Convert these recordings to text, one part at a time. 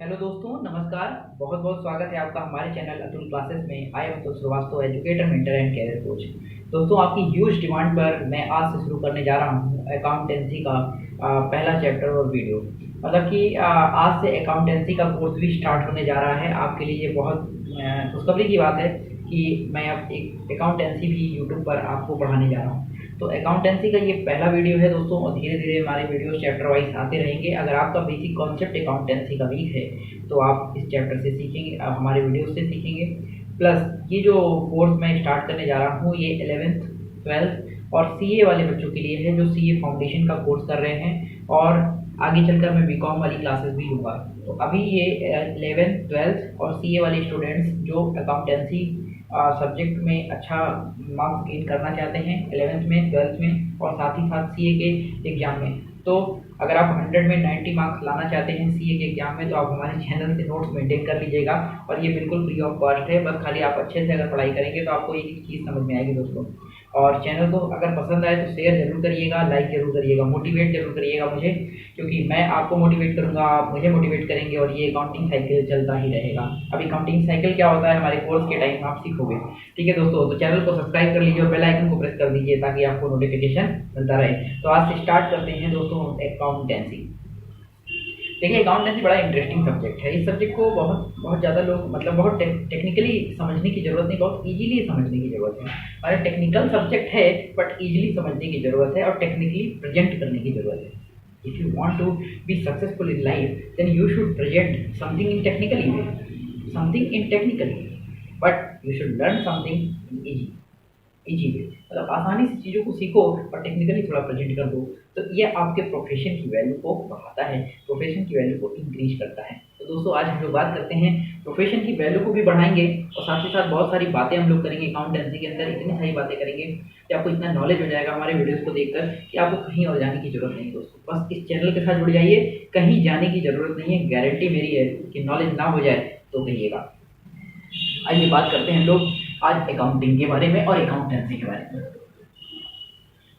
Hello दोस्तों, नमस्कार। बहुत बहुत स्वागत है आपका हमारे चैनल अतुल क्लासेस में। I am Atul Shrivastava, educator, mentor and career coach. दोस्तों, आपकी ह्यूज डिमांड पर मैं आज से शुरू करने जा रहा हूँ अकाउंटेंसी का पहला चैप्टर और वीडियो। मतलब कि आज से अकाउंटेंसी का कोर्स भी स्टार्ट होने जा रहा है। आपके लिए ये बहुत खुशखबरी की बात है कि मैं अब एक अकाउंटेंसी भी यूट्यूब पर आपको पढ़ाने जा रहा हूँ। तो अकाउंटेंसी का ये पहला वीडियो है दोस्तों, और धीरे धीरे हमारे वीडियो चैप्टर वाइज आते रहेंगे। अगर आपका बेसिक कॉन्सेप्ट अकाउंटेंसी का वीक है तो आप इस चैप्टर से सीखेंगे, आप हमारे वीडियो से सीखेंगे। प्लस ये जो कोर्स मैं स्टार्ट करने जा रहा हूँ, ये 11th 12th और सीए वाले बच्चों के लिए है जो सीए फाउंडेशन का कोर्स कर रहे हैं, और आगे चलकर मैं बीकॉम वाली क्लासेस भी लूँगा। तो अभी ये 11th 12th और सीए वाले स्टूडेंट्स जो अकाउंटेंसी सब्जेक्ट में अच्छा मार्क्स गेन करना चाहते हैं 11th में 12th में और साथ ही साथ सीए के एग्ज़ाम में, तो अगर आप 100 में 90 मार्क्स लाना चाहते हैं सीए के एग्ज़ाम में, तो आप हमारे चैनल से नोट्स मेंटेन कर लीजिएगा। और ये बिल्कुल फ्री ऑफ कॉस्ट है, बस खाली आप अच्छे से अगर पढ़ाई करेंगे तो आपको एक चीज़ समझ में आएगी दोस्तों। और चैनल को अगर पसंद आए तो शेयर ज़रूर करिएगा, लाइक ज़रूर करिएगा, मोटिवेट ज़रूर करिएगा मुझे, क्योंकि मैं आपको मोटिवेट करूँगा, आप मुझे मोटिवेट करेंगे, और ये अकाउंटिंग साइकिल चलता ही रहेगा। अब अकाउंटिंग साइकिल क्या होता है हमारे कोर्स के टाइम आप सीखोगे। ठीक है दोस्तों, तो चैनल को सब्सक्राइब कर लीजिए और बेल आइकन को प्रेस कर दीजिए ताकि आपको नोटिफिकेशन मिलता रहे। तो आज से स्टार्ट करते हैं दोस्तों अकाउंटेंसी। देखिए, अकाउंटेंसी बड़ा इंटरेस्टिंग सब्जेक्ट है। इस सब्जेक्ट को बहुत बहुत ज़्यादा लोग मतलब बहुत टेक्निकली समझने की ज़रूरत नहीं, बहुत इजीली समझने की ज़रूरत है। और टेक्निकल सब्जेक्ट है बट इजीली समझने की ज़रूरत है और टेक्निकली प्रेजेंट करने की ज़रूरत है। If you want to be successful in life, then you should present something in technically way, something in technically, but you should learn something in easy way. मतलब आसानी से चीज़ों को सीखो और टेक्निकली थोड़ा प्रेजेंट कर दो, तो ये आपके प्रोफेशन की वैल्यू को बढ़ाता है, प्रोफेशन की वैल्यू को इंक्रीज करता है। तो दोस्तों, आज हम लोग बात करते हैं प्रोफेशन की वैल्यू को भी बढ़ाएंगे, और साथ ही साथ बहुत सारी बातें हम लोग करेंगे अकाउंटेंसी के अंदर। इतनी सारी बातें करेंगे कि आपको इतना नॉलेज हो जाएगा हमारे वीडियोज़ को देखकर कि आपको कहीं और जाने की ज़रूरत नहीं दोस्तों। बस इस चैनल के साथ जुड़ जाइए, कहीं जाने की ज़रूरत नहीं है। गारंटी मेरी है कि नॉलेज ना हो जाए तो कहिएगा। आइए बात करते हैं लोग आज अकाउंटिंग के बारे में और अकाउंटेंसी के बारे में।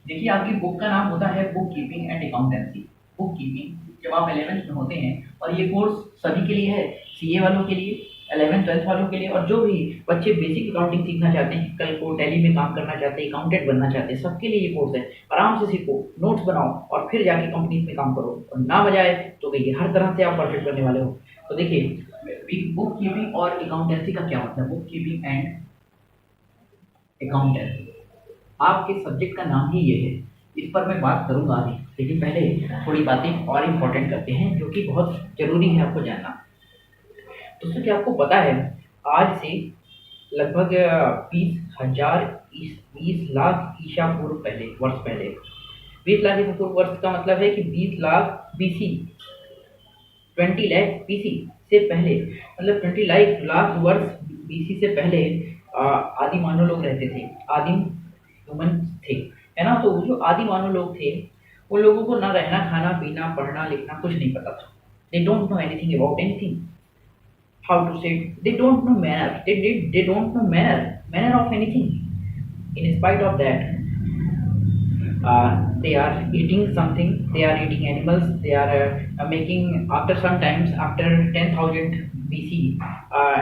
देखिए, आपकी बुक का नाम होता है book keeping and accountancy. Book keeping जब आप 11th में होते हैं, और ये कोर्स सभी के लिए है, सीए वालों के लिए, 11th 12th वालों के लिए, और जो भी बच्चे बेसिक अकाउंटिंग सीखना चाहते हैं, कल को टैली में काम करना चाहते हैं, अकाउंटेंट बनना चाहते हैं, सबके लिए ये कोर्स है। आराम से सीखो, नोट्स बनाओ और फिर जाके कंपनीज में काम करो, और ना बजाए तो कहिए हर तरह से आप परफेक्ट बनने वाले हो। तो देखिए, बुक कीपिंग और अकाउंटेंसी का क्या मतलब, बुक कीपिंग एंड अकाउंटेंसी, आपके सब्जेक्ट का नाम ही ये है। इस पर मैं बात करूंगा अभी, लेकिन पहले थोड़ी बातें और इम्पोर्टेंट करते हैं जो कि बहुत ज़रूरी है आपको जानना। दोस्तों, क्या आपको पता है आज से लगभग 20,000 20 लाख ईसा पूर्व पहले वर्ष पहले, 20 लाख ईसा पूर्व वर्ष का मतलब है कि 20 लाख बीसी, 20 लाख बीसी से पहले, मतलब 20 लाख वर्ष बीसी से पहले आदि मानव लोग रहते थे, आदिम ह्यूमन थे, है ना। तो जो आदि मानव लोग थे, उन लोगों को ना रहना, खाना, पीना, पढ़ना, लिखना कुछ नहीं पता था। They don't know anything about anything, how to say, they don't know manner, they don't know manner of anything. In spite of that, they are eating something, they are eating animals, they are making, after sometimes after 10,000 BC,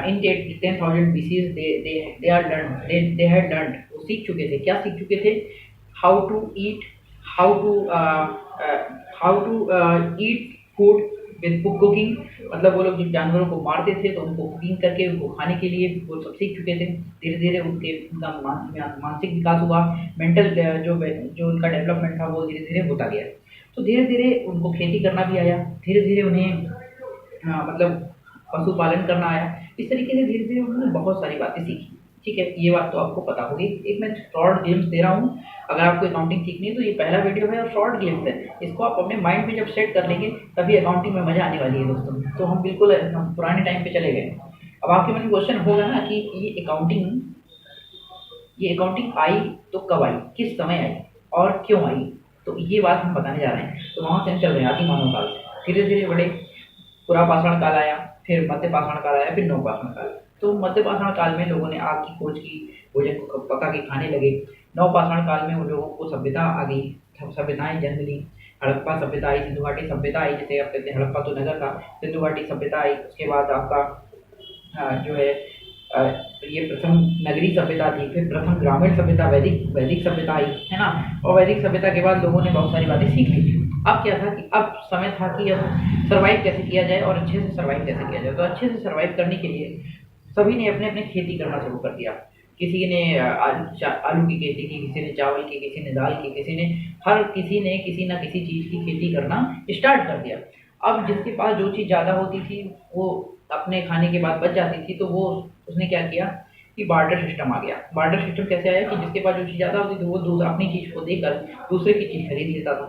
in 10,000 BC they are learned, they had learned, वो सीख चुके थे। क्या सीख चुके थे? how to eat how to how to eat food with cooking। मतलब वो लोग जब जानवरों को मारते थे तो उनको कुकिंग करके उनको खाने के लिए वो सब सीख चुके थे। धीरे धीरे उनका मानसिक विकास हुआ, मेंटल जो उनका डेवलपमेंट था वो धीरे धीरे होता गया। तो धीरे धीरे उनको खेती करना भी आया, धीरे धीरे उन्हें मतलब पशुपालन करना आया। इस तरीके से धीरे धीरे उन्होंने बहुत सारी बातें सीखी। ठीक है, ये बात तो आपको पता होगी। एक मैं शॉर्ट गेम्स दे रहा हूँ, अगर आपको अकाउंटिंग सीखनी है तो ये पहला वीडियो है और शॉर्ट गेम्स है। इसको आप अपने माइंड में जब सेट कर लेंगे तभी अकाउंटिंग में मज़ा आने वाली है दोस्तों। तो हम बिल्कुल पुराने टाइम पे चले गए। अब आपके मन में क्वेश्चन होगा ना कि ये अकाउंटिंग आई तो कब आई, किस समय आई और क्यों आई, तो ये बात हम बताने जा रहे हैं। तो वहाँ से हम चल रहे हैं आदि मानव काल से, धीरे धीरे बड़े पुरा पाषाण काल आया, फिर मध्य पाषाण काल आया, फिर नव पाषाण काल। तो मध्य पाषाण काल में लोगों ने आग की खोज की, भोजन को पका के खाने लगे। नव पाषाण काल में उन लोगों को सभ्यता आ गई, सभ्यताएं जन्म ली। हड़प्पा सभ्यता आई, सिंधु घाटी सभ्यता आई, जैसे आप कहते हैं हड़प्पा तो नगर था, सिंधु घाटी सभ्यता आई। उसके बाद आपका जो है अ, ये प्रथम नगरीय सभ्यता थी, फिर प्रथम ग्रामीण सभ्यता, वैदिक वैदिक सभ्यता आई, है ना। और वैदिक सभ्यता के बाद लोगों ने बहुत सारी बातें सीख ली। अब क्या था कि अब समय था कि अब सर्वाइव कैसे किया जाए और अच्छे से सर्वाइव कैसे किया जाए। तो अच्छे से सर्वाइव करने के लिए सभी ने अपने अपने खेती करना शुरू कर दिया। किसी ने आलू की खेती की, किसी ने चावल की, किसी ने दाल की, किसी ने किसी ना किसी चीज़ की खेती करना स्टार्ट कर दिया। अब जिसके पास जो चीज़ ज़्यादा होती थी वो अपने खाने के बाद बच जाती थी, तो वो उसने क्या किया कि बार्टर सिस्टम आ गया। बार्टर सिस्टम कैसे आया कि जिसके पास जो चीज़ ज़्यादा होती थी वो अपनी चीज़ को देकर दूसरे की चीज़ खरीद लेता था।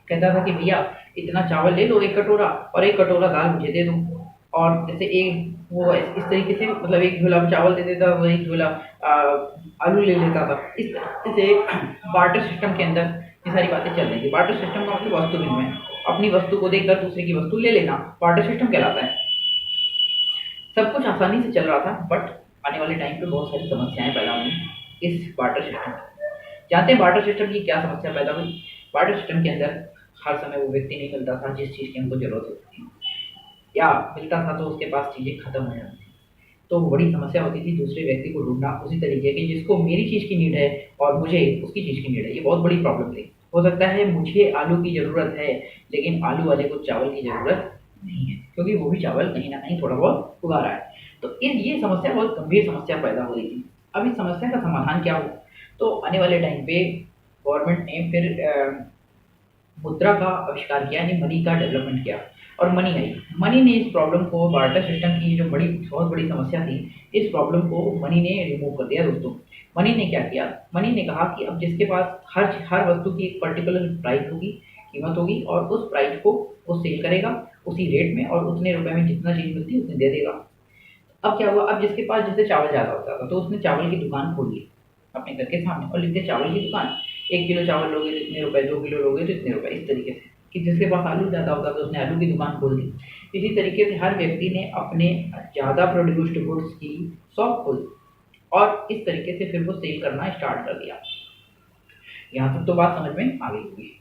कहता था कि भैया इतना चावल ले लो 1 कटोरा, और 1 कटोरा दाल मुझे दे दो। और जैसे एक वो इस तरीके से मतलब 1 झोला चावल दे देता, वो 1 झोला आलू ले लेता था। इस तरीके से बार्टर सिस्टम के अंदर ये सारी बातें चल रही थी। बार्टर सिस्टम का मतलब वस्तु विनिमय, अपनी वस्तु को देकर दूसरे की वस्तु ले लेना, बार्टर सिस्टम कहलाता है। सब कुछ आसानी से चल रहा था, बट आने वाले टाइम पे बहुत सारी समस्याएं पैदा हुई इस बार्टर सिस्टम की। जानते हैं बार्टर सिस्टम की क्या समस्या पैदा हुई? बार्टर सिस्टम के अंदर हर समय वो व्यक्ति नहीं मिलता था जिस चीज़ की हमको ज़रूरत होती थी, या मिलता था तो उसके पास चीज़ें खत्म हो जाती थी। तो बड़ी समस्या होती थी दूसरे व्यक्ति को ढूंढना उसी तरीके की जिसको मेरी चीज़ की नीड है और मुझे उसकी चीज़ की नीड है। ये बहुत बड़ी प्रॉब्लम थी। हो सकता है मुझे आलू की ज़रूरत है, लेकिन आलू वाले को चावल की ज़रूरत नहीं है, क्योंकि वो भी चावल कहीं ना कहीं थोड़ा बहुत उगा रहा है। तो ये समस्या बहुत गंभीर समस्या पैदा हो रही थी। अब इस समस्या का समाधान क्या हो? तो आने वाले टाइम पे गवर्नमेंट ने फिर मुद्रा का आविष्कार किया, यानी मनी का डेवलपमेंट किया, और मनी आई। मनी ने इस प्रॉब्लम को, बार्टर सिस्टम की जो बहुत बड़ी समस्या थी, इस प्रॉब्लम को मनी ने रिमूव कर दिया। दोस्तों मनी ने क्या किया? मनी ने कहा कि अब जिसके पास हर वस्तु की एक पर्टिकुलर प्राइस होगी, कीमत होगी, और उस प्राइस को वो सेल करेगा उसी रेट में, और उतने रुपए में जितना चीज़ मिलती है उतने दे देगा। अब क्या हुआ? अब जिसके पास जैसे चावल ज़्यादा होता था तो उसने चावल की दुकान खोल ली अपने घर के सामने और लिख दिया चावल की दुकान। 1 किलो चावल लोगे तो इतने रुपए, 2 किलो लोगे तो इतने रुपए, इस तरीके से। कि जिसके पास आलू ज़्यादा होता था उसने आलू की दुकान खोल दी। इसी तरीके से हर व्यक्ति ने अपने ज़्यादा प्रोड्यूस्ड गुड्स की शॉप खोल दी, और इस तरीके से फिर वो सेल करना स्टार्ट कर दिया। यहाँ तक तो बात समझ में आ गई होगी।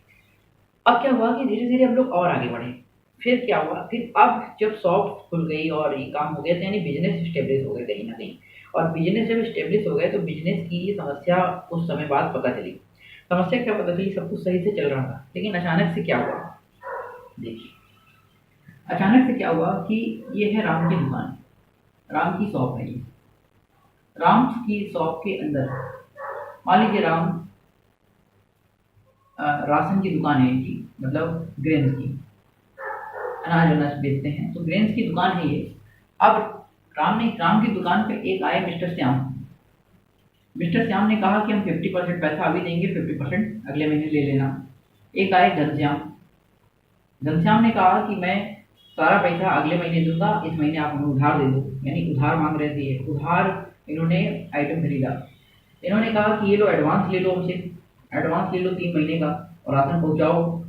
अब क्या हुआ कि धीरे धीरे हम लोग और आगे बढ़े। फिर क्या हुआ? फिर अब जब शॉप खुल गई और ये काम हो गया, तो यानी बिजनेस स्टेब्लिश हो गए कहीं ना कहीं। और बिजनेस जब स्टेब्लिश हो गए तो बिजनेस की समस्या कुछ समय बाद पता चली। समस्या क्या पता चली? सब कुछ सही से चल रहा था, लेकिन अचानक से क्या हुआ? देखिए, अचानक से क्या हुआ कि ये है राम की दुकान, राम की शॉप है ये। राम की शॉप के अंदर मान लीजिए राम राशन की दुकान है इनकी, मतलब ग्रेन्स की, अनाज अनाज बेचते हैं, तो ग्रेन्स की दुकान है ये। अब राम की दुकान पे एक आए मिस्टर श्याम। मिस्टर श्याम ने कहा कि हम 50% पैसा अभी देंगे, 50% अगले महीने ले लेना। एक आए घनश्याम। घनश्याम ने कहा कि मैं सारा पैसा अगले महीने दूंगा, इस महीने आप हमें उधार दे दो, यानी उधार मांग रहे थे। उधार इन्होंने आइटम खरीदा। इन्होंने कहा कि ये लो एडवांस ले लो हमसे, एडवांस ले लो 3 महीने का, और राशन पहुँचाओ,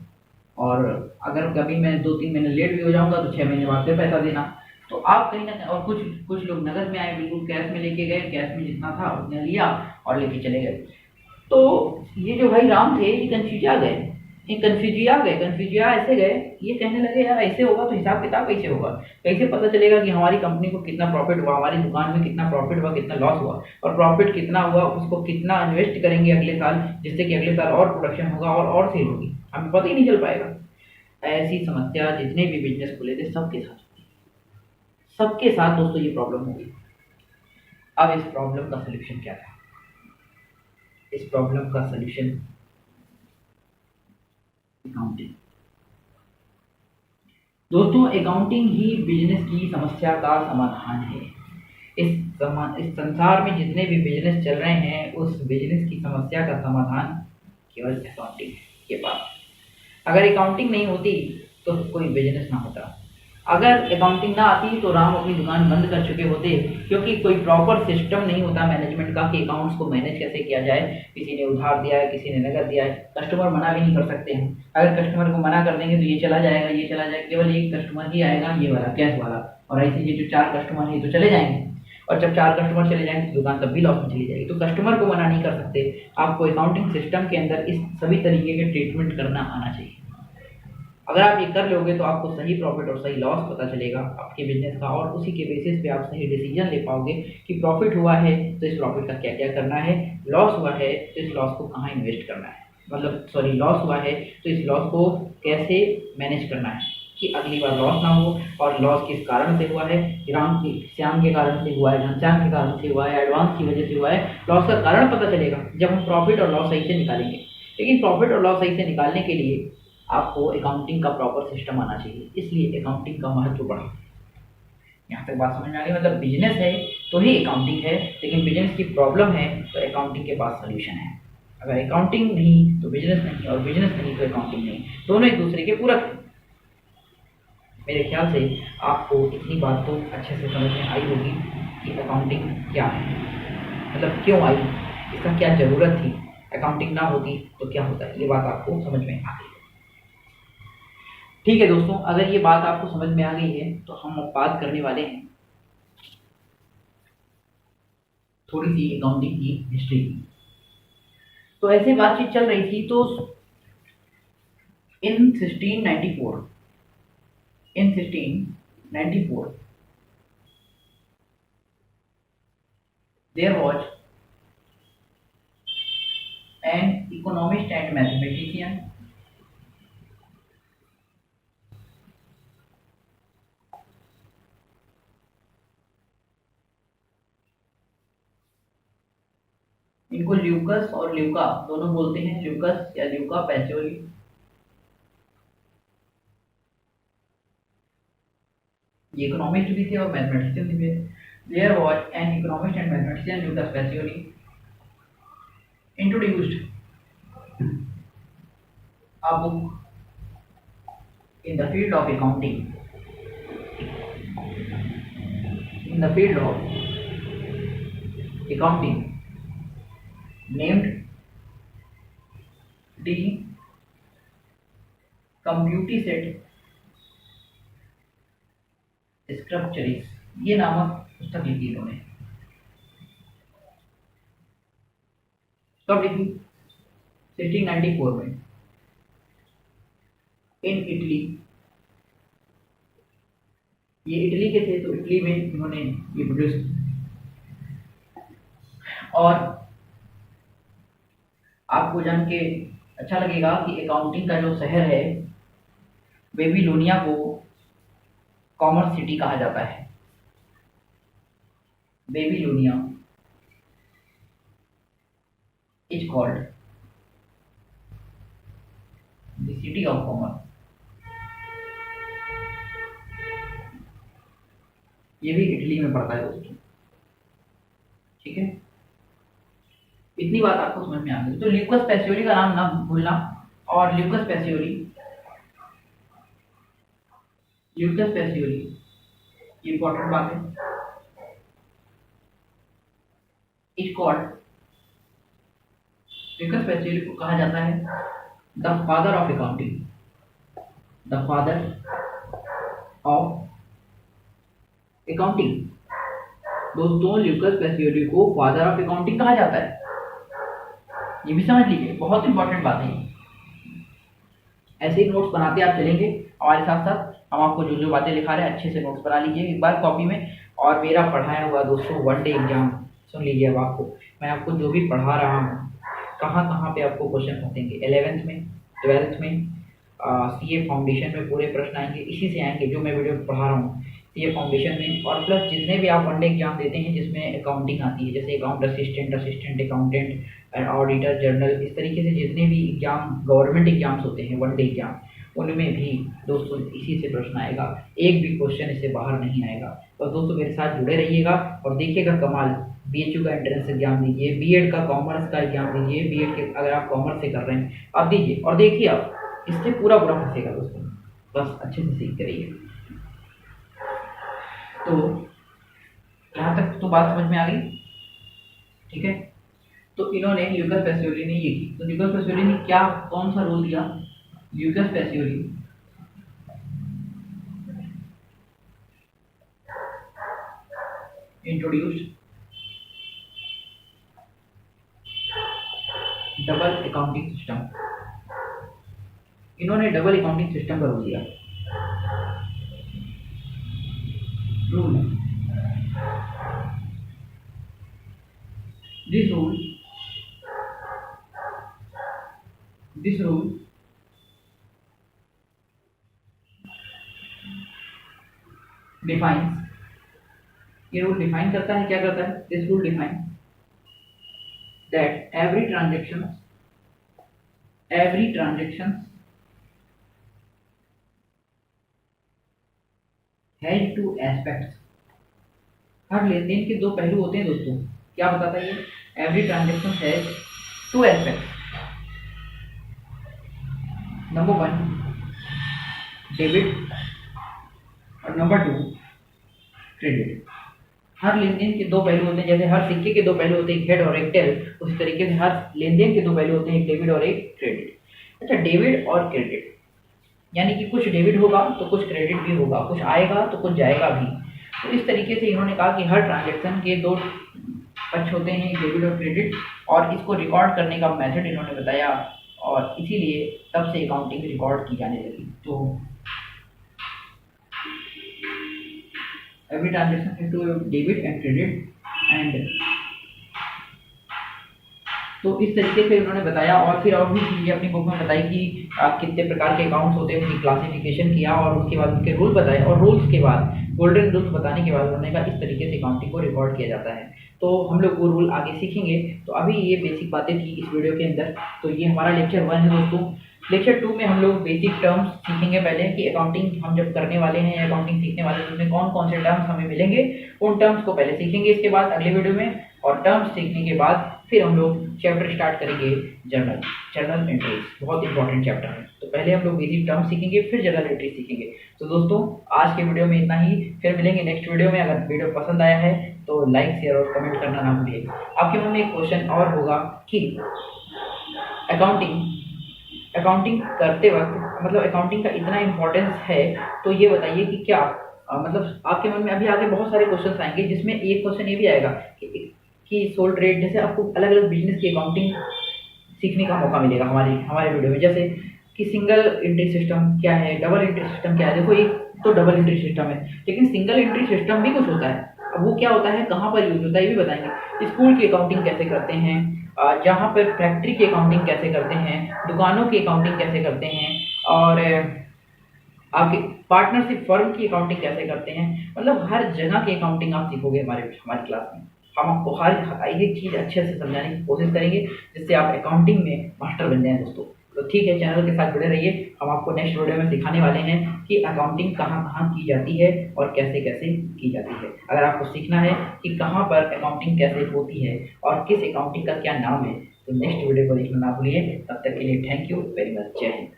और अगर कभी मैं 2-3 महीने लेट भी हो जाऊंगा तो 6 महीने बाद फिर पैसा देना। तो आप कहीं ना कहीं, और कुछ लोग नगद में आए, बिल्कुल कैश में लेके गए, कैश में जितना था उतने लिया और लेके चले गए। तो ये जो भाई राम थे ये कंफ्यूजिया ऐसे गए, ये कहने लगे यार ऐसे होगा तो हिसाब किताब कैसे होगा? कैसे पता चलेगा कि हमारी कंपनी को कितना प्रॉफिट हुआ, हमारी दुकान में कितना प्रॉफिट हुआ, कितना लॉस हुआ, और प्रॉफिट कितना हुआ उसको कितना इन्वेस्ट करेंगे अगले साल, जिससे कि अगले साल और प्रोडक्शन होगा और सेल होगी, हमें पता ही नहीं चल पाएगा। ऐसी समस्या जितने भी बिजनेस खुले थे सबके साथ दोस्तों ये प्रॉब्लम होगी। अब इस प्रॉब्लम का सलूशन क्या था? इस प्रॉब्लम का सलूशन अकाउंटिंग। दोस्तों अकाउंटिंग ही बिजनेस की समस्या का समाधान है। इस संसार में जितने भी बिजनेस चल रहे हैं उस बिजनेस की समस्या का समाधान केवल अकाउंटिंग के पास। अगर अकाउंटिंग नहीं होती तो कोई बिजनेस ना होता। अगर अकाउंटिंग ना आती तो राम अपनी दुकान बंद कर चुके होते, क्योंकि कोई प्रॉपर सिस्टम नहीं होता मैनेजमेंट का कि अकाउंट्स को मैनेज कैसे किया जाए। किसी ने उधार दिया है, किसी ने नगद दिया है, कस्टमर मना भी नहीं कर सकते हैं। अगर कस्टमर को मना कर देंगे तो ये चला जाएगा, केवल एक कस्टमर ही आएगा, ये वाला कैश वाला, और ऐसे ये जो 4 कस्टमर है तो चले जाएंगे, और जब 4 कस्टमर चले जाएंगे तो दुकान तब भी लॉस में चली जाएगी। तो कस्टमर को मना नहीं कर सकते। आपको अकाउंटिंग सिस्टम के अंदर इस सभी तरीके के ट्रीटमेंट करना आना चाहिए। अगर आप ये कर लोगे तो आपको सही प्रॉफिट और सही लॉस पता चलेगा आपके बिजनेस का, और उसी के बेसिस पे आप सही डिसीजन ले पाओगे कि प्रॉफिट हुआ है तो इस प्रॉफिट का क्या क्या करना है, लॉस हुआ है तो इस लॉस को कहाँ इन्वेस्ट करना है, मतलब सॉरी लॉस हुआ है तो इस लॉस को कैसे मैनेज करना है कि अगली बार लॉस ना हो। और लॉस किस कारण से हुआ है, श्याम के कारण से हुआ है, घनश्याम के कारण से हुआ है, एडवांस की वजह से हुआ है, लॉस का कारण पता चलेगा जब हम प्रॉफिट और लॉस सही से निकालेंगे। लेकिन प्रॉफिट और लॉस सही से निकालने के लिए आपको अकाउंटिंग का प्रॉपर सिस्टम आना चाहिए, इसलिए अकाउंटिंग का महत्व बढ़ा। यहाँ तक बात समझ में आ गई, मतलब बिजनेस है तो ही अकाउंटिंग है, लेकिन बिजनेस की प्रॉब्लम है तो अकाउंटिंग के पास सोल्यूशन है। अगर अकाउंटिंग नहीं तो बिजनेस नहीं, और बिजनेस नहीं तो अकाउंटिंग नहीं, दोनों एक दूसरे के पूरक हैं। मेरे ख्याल से आपको इतनी बात तो अच्छे से समझ में आई होगी कि अकाउंटिंग क्या है, मतलब क्यों आई, इसका क्या ज़रूरत थी, अकाउंटिंग ना होती तो क्या होता है, ये बात आपको समझ में आ गई। ठीक है दोस्तों, अगर ये बात आपको समझ में आ गई है तो हम अब बात करने वाले हैं थोड़ी सी अकाउंटिंग की हिस्ट्री की। तो ऐसे बातचीत चल रही थी तो इन 1694 there was an economist and mathematician इनको ल्यूकस और ल्यूका दोनों बोलते हैं, ल्यूकस या ल्यूका पैसियोली। ये इकोनॉमिस्ट भी थे और मैथमेटिशियन भी थे। There was an economist and mathematician Lucas Pacioli introduced a book in the field of accounting, in the field of accounting, named the Computi-Set Scriptures, ये नामक पुस्तक लिखी इन्होंने। कब लिखी? 1694 में इन इटली। ये इटली के थे तो इटली में इन्होंने ये प्रोड्यूस। और आपको जान के अच्छा लगेगा कि अकाउंटिंग का जो शहर है बेबीलोनिया को कॉमर्स सिटी कहा जाता है। Babylonia is called the city of commerce. ये भी इटली में पड़ता है दोस्तों, ठीक है। इतनी बात आपको समझ में आ गई। तो ल्यूकस पैसियोली का नाम ना भूलना, और ल्यूकस पैसियोली इंपॉर्टेंट बात है। इज कॉल्ड, ल्यूकस पैसियोली को कहा जाता है the father of accounting, the father of accounting. दोस्तों ल्यूकस पैसियोली को फादर ऑफ अकाउंटिंग कहा जाता है, ये भी समझ लीजिए, बहुत इंपॉर्टेंट बात है। ऐसे ही नोट्स बनाते आप चलेंगे हमारे साथ साथ, हम आपको जो जो बातें लिखा रहे हैं अच्छे से नोट्स बना लीजिए एक बार कॉपी में। और मेरा पढ़ाया हुआ दोस्तों वन डे एग्जाम सुन लीजिए। अब आपको मैं आपको जो भी पढ़ा रहा हूँ, कहाँ कहाँ पे आपको क्वेश्चन फंसेंगे, 11th में, 12th में, सीए फाउंडेशन में पूरे प्रश्न आएंगे, इसी से आएंगे जो मैं वीडियो पढ़ा रहा हूँ सीए फाउंडेशन में। और प्लस जितने भी आप वन डे एग्जाम देते हैं जिसमें अकाउंटिंग आती है, जैसे account assistant, assistant accountant, auditor, journal, इस तरीके से जितने भी एग्जाम गवर्नमेंट एग्जाम्स होते हैं वन डे एग्जाम, उनमें भी दोस्तों इसी से प्रश्न आएगा, एक भी क्वेश्चन इससे बाहर नहीं आएगा। और दोस्तों मेरे साथ जुड़े रहिएगा और देखिएगा कमाल। बीएचयू का एंट्रेंस एग्जाम दीजिए, बीएड का कॉमर्स का एग्जाम दीजिए, बीएड के अगर आप कॉमर्स से कर रहे हैं आप दीजिए, और देखिए आप इससे पूरा फंसेगा दोस्तों, बस अच्छे से सीखते रहिए। तो यहाँ तक तो बात समझ में आ गई, ठीक है। तो इन्होंने ल्यूकस पैसियोली ने ये की, तो ल्यूकस पैसियोली ने क्या कौन सा रोल दिया? Lucas Pacioli introduced double accounting system, इन्होंने डबल अकाउंटिंग सिस्टम का रूल दिया। रूल दिस रूल डिफाइंस, ये रूल डिफाइन करता है, क्या करता है, this rule define that every transaction has two aspects. हर लेन देन के दो पहलू होते हैं दोस्तों। क्या बताता है ये? Every transaction has two aspects. Number 1 debit और नंबर 2 क्रेडिट। हर लेन देन के दो पहलू होते हैं, जैसे हर सिक्के के दो पहलू होते हैं, एक हेड और एक टेल, उसी तरीके से हर लेन देन के दो पहलू होते हैं, एक डेबिट और एक क्रेडिट। अच्छा, डेबिट और क्रेडिट यानी कि कुछ डेबिट होगा तो कुछ क्रेडिट भी होगा, कुछ आएगा तो कुछ जाएगा भी। तो इस तरीके से इन्होंने कहा कि हर ट्रांजेक्शन के दो पक्ष होते हैं, डेबिट और क्रेडिट, और इसको रिकॉर्ड करने का मेथड इन्होंने बताया, और इसीलिए तब से अकाउंटिंग रिकॉर्ड की जाने लगी। तो every transaction has to have debit and credit and तो इस तरीके से उन्होंने बताया, और फिर और भी चीज़ें अपनी बुक में बताई कि कितने प्रकार के अकाउंट्स होते हैं, उनकी क्लासिफिकेशन किया, और उसके बाद उनके रूल बताए, और रूल्स के बाद गोल्डन रूल्स बताने के बाद उन्होंने कहा इस तरीके से अकाउंटिंग को रिकॉर्ड किया जाता है। तो हम लोग वो रूल आगे सीखेंगे। तो अभी ये बेसिक बातें थी इस वीडियो के अंदर। तो ये हमारा लेक्चर 1 है दोस्तों। लेक्चर 2 में हम लोग बेसिक टर्म्स सीखेंगे पहले, कि अकाउंटिंग हम जब करने वाले हैं, अकाउंटिंग सीखने वाले हैं, उसमें कौन कौन से टर्म्स हमें मिलेंगे, उन टर्म्स को पहले सीखेंगे इसके बाद अगले वीडियो में, और टर्म्स सीखने के बाद फिर हम लोग चैप्टर स्टार्ट करेंगे जर्नल एंट्रीज। बहुत इंपॉर्टेंट चैप्टर है। तो पहले हम लोग बेसिक टर्म्स सीखेंगे, फिर जर्नल एंट्रीज सीखेंगे। तो दोस्तों आज के वीडियो में इतना ही, फिर मिलेंगे नेक्स्ट वीडियो में। अगर वीडियो पसंद आया है तो लाइक, शेयर और कमेंट करना ना भूलिए। आपके मन में एक क्वेश्चन और होगा कि अकाउंटिंग करते वक्त, मतलब अकाउंटिंग का इतना इम्पोर्टेंस है, तो ये बताइए कि क्या मतलब आपके मन में अभी आगे बहुत सारे क्वेश्चन आएंगे, जिसमें एक क्वेश्चन ये भी आएगा कि सोल ट्रेड, जैसे आपको अलग अलग बिजनेस की अकाउंटिंग सीखने का मौका मिलेगा हमारे वीडियो में, जैसे कि सिंगल एंट्री सिस्टम क्या है, डबल एंट्री सिस्टम क्या है। देखो एक तो डबल एंट्री सिस्टम है, लेकिन सिंगल एंट्री सिस्टम भी कुछ होता है। अब वो क्या होता है, कहाँ पर यूज होता है, ये भी बताएंगे। स्कूल की अकाउंटिंग कैसे करते हैं, जहाँ पर फैक्ट्री की अकाउंटिंग कैसे करते हैं, दुकानों की अकाउंटिंग कैसे करते हैं, और आपके पार्टनरशिप फर्म की अकाउंटिंग कैसे करते हैं। मतलब हर जगह की अकाउंटिंग आप सीखोगे हमारी क्लास में। हम आपको हर एक चीज़ अच्छे से समझाने की कोशिश करेंगे, जिससे आप अकाउंटिंग में मास्टर बन जाएं दोस्तों। तो ठीक है, चैनल के साथ जुड़े रहिए। हम आपको नेक्स्ट वीडियो में सिखाने वाले हैं कि अकाउंटिंग कहाँ कहाँ की जाती है और कैसे कैसे की जाती है। अगर आपको सीखना है कि कहाँ पर अकाउंटिंग कैसे होती है और किस अकाउंटिंग का क्या नाम है, तो नेक्स्ट वीडियो को देखना ना भूलिए। तब तक के लिए थैंक यू वेरी मच। जय हिंद।